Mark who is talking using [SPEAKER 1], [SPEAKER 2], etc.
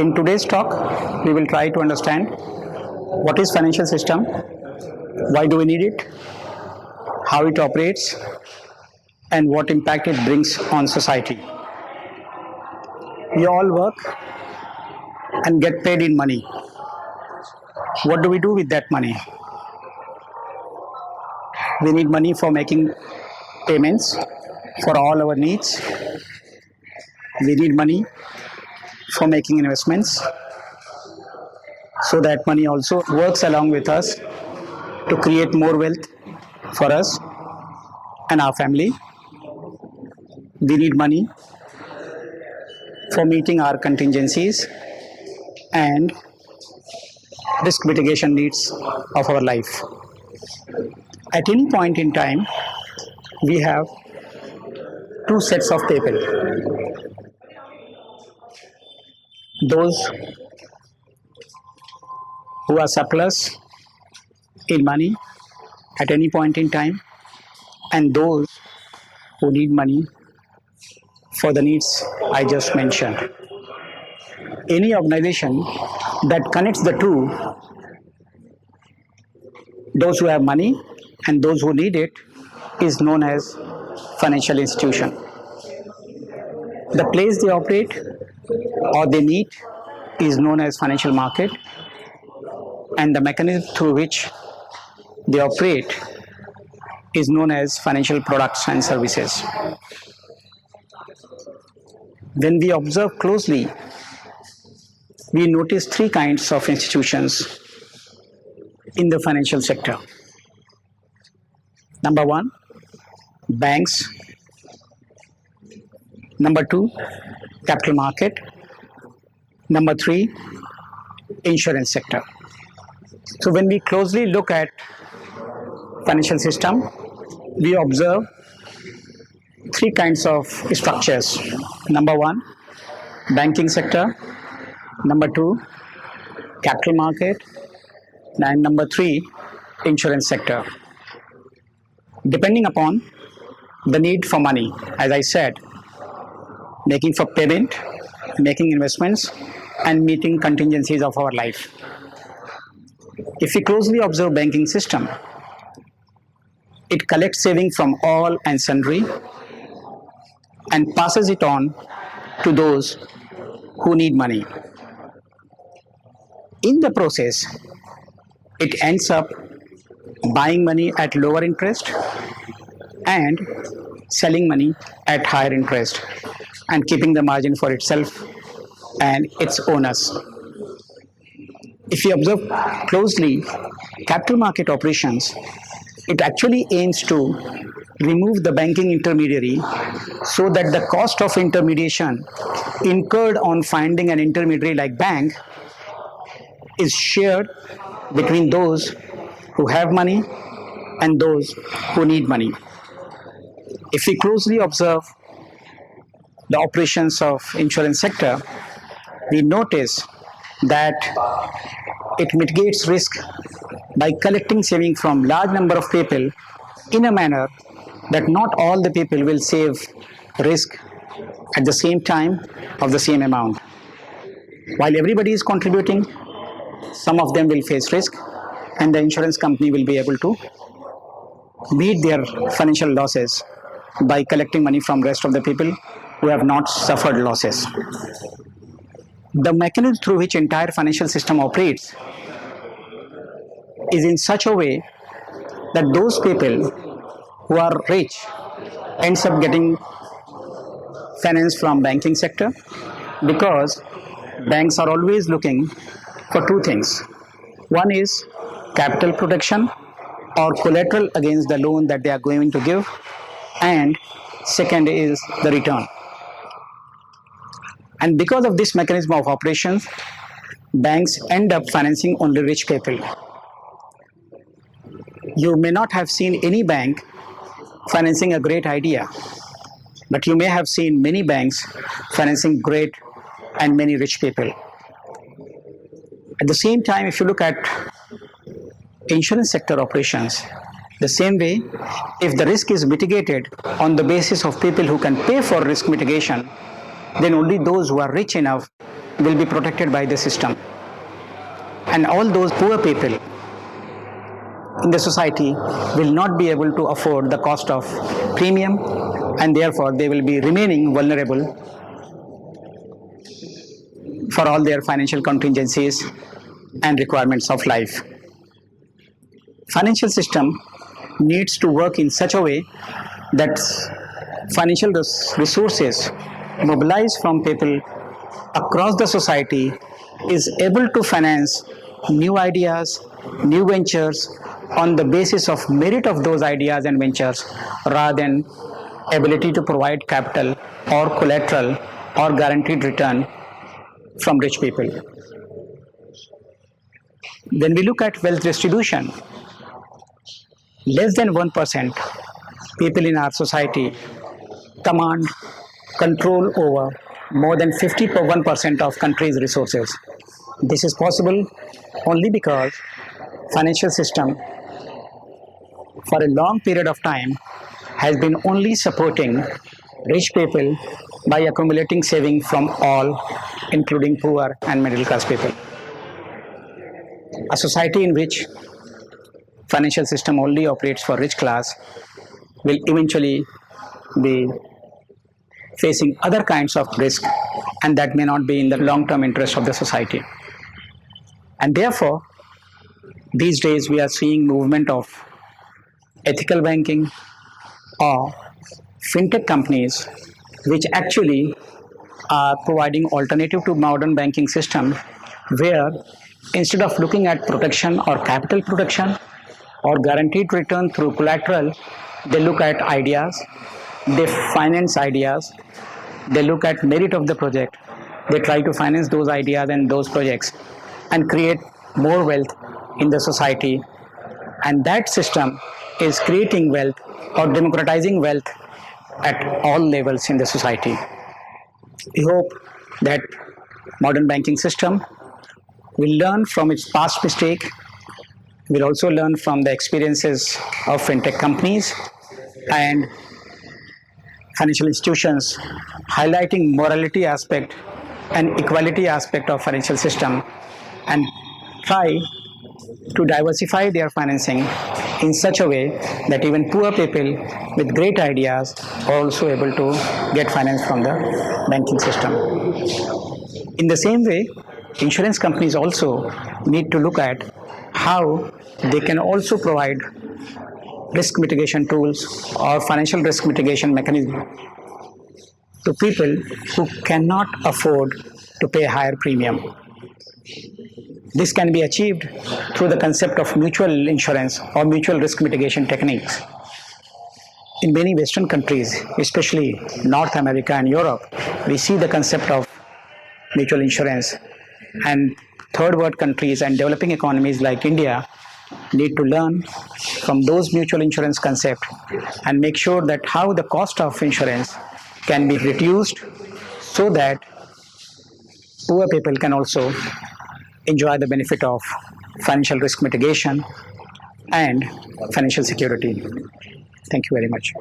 [SPEAKER 1] In today's talk, we will try to understand what is financial system, why do we need it, how it operates, and what impact it brings on society. We all work and get paid in money. What do we do with that money? We need money for making payments for all our needs. We need money for making investments, so that money also works along with us to create more wealth for us and our family. We need money for meeting our contingencies and risk mitigation needs of our life. At any point in time, we have two sets of people. Those who are surplus in money at any point in time, and those who need money for the needs I just mentioned. Any organization that connects the two, those who have money and those who need it, is known as financial institution. The place they operate or they meet is known as financial market, and the mechanism through which they operate is known as financial products and services. When we observe closely, we notice three kinds of institutions in the financial sector. Number one, banks. Number two, capital market. Number three, insurance sector. So when we closely look at financial system, we observe three kinds of structures. Number one, banking sector. Number two, capital market. And number three, insurance sector. Depending upon the need for money, as I said, making for payment, making investments, and meeting contingencies of our life. If we closely observe banking system, it collects saving from all and sundry and passes it on to those who need money. In the process, it ends up buying money at lower interest and selling money at higher interest and keeping the margin for itself and its owners. If you observe closely capital market operations, it actually aims to remove the banking intermediary so that the cost of intermediation incurred on finding an intermediary like bank is shared between those who have money and those who need money. If we closely observe the operations of insurance sector, we notice that it mitigates risk by collecting saving from large number of people in a manner that not all the people will save risk at the same time of the same amount. While everybody is contributing, some of them will face risk, and the insurance company will be able to meet their financial losses by collecting money from rest of the people who have not suffered losses. The mechanism through which entire financial system operates is in such a way that those people who are rich ends up getting finance from banking sector, because banks are always looking for two things. One is capital protection or collateral against the loan that they are going to give, and second is the return. And because of this mechanism of operations, banks end up financing only rich people. You may not have seen any bank financing a great idea, but you may have seen many banks financing great and many rich people. At the same time, if you look at insurance sector operations, the same way, if the risk is mitigated on the basis of people who can pay for risk mitigation, then only those who are rich enough will be protected by the system. And all those poor people in the society will not be able to afford the cost of premium, and therefore they will be remaining vulnerable for all their financial contingencies and requirements of life. Financial system needs to work in such a way that financial resources mobilized from people across the society is able to finance new ideas, new ventures on the basis of merit of those ideas and ventures, rather than ability to provide capital or collateral or guaranteed return from rich people. When we look at wealth distribution, less than 1% people in our society command control over more than 51% of country's resources. This is possible only because financial system for a long period of time has been only supporting rich people by accumulating saving from all, including poor and middle class people. A society in which financial system only operates for rich class will eventually be facing other kinds of risk, and that may not be in the long-term interest of the society. And therefore, these days we are seeing movement of ethical banking or fintech companies which actually are providing alternative to modern banking system, where instead of looking at protection or capital protection or guaranteed return through collateral, they look at ideas, they finance ideas, they look at merit of the project, they try to finance those ideas and those projects and create more wealth in the society. And that system is creating wealth or democratizing wealth at all levels in the society. We hope that modern banking system will learn from its past mistake, will also learn from the experiences of fintech companies and financial institutions, highlighting morality aspect and equality aspect of financial system, and try to diversify their financing in such a way that even poor people with great ideas are also able to get finance from the banking system. In the same way, insurance companies also need to look at how they can also provide risk mitigation tools or financial risk mitigation mechanism to people who cannot afford to pay higher premium. This can be achieved through the concept of mutual insurance or mutual risk mitigation techniques. In many Western countries, especially North America and Europe, we see the concept of mutual insurance, and third world countries and developing economies like India need to learn from those mutual insurance concepts and make sure that how the cost of insurance can be reduced so that poor people can also enjoy the benefit of financial risk mitigation and financial security. Thank you very much.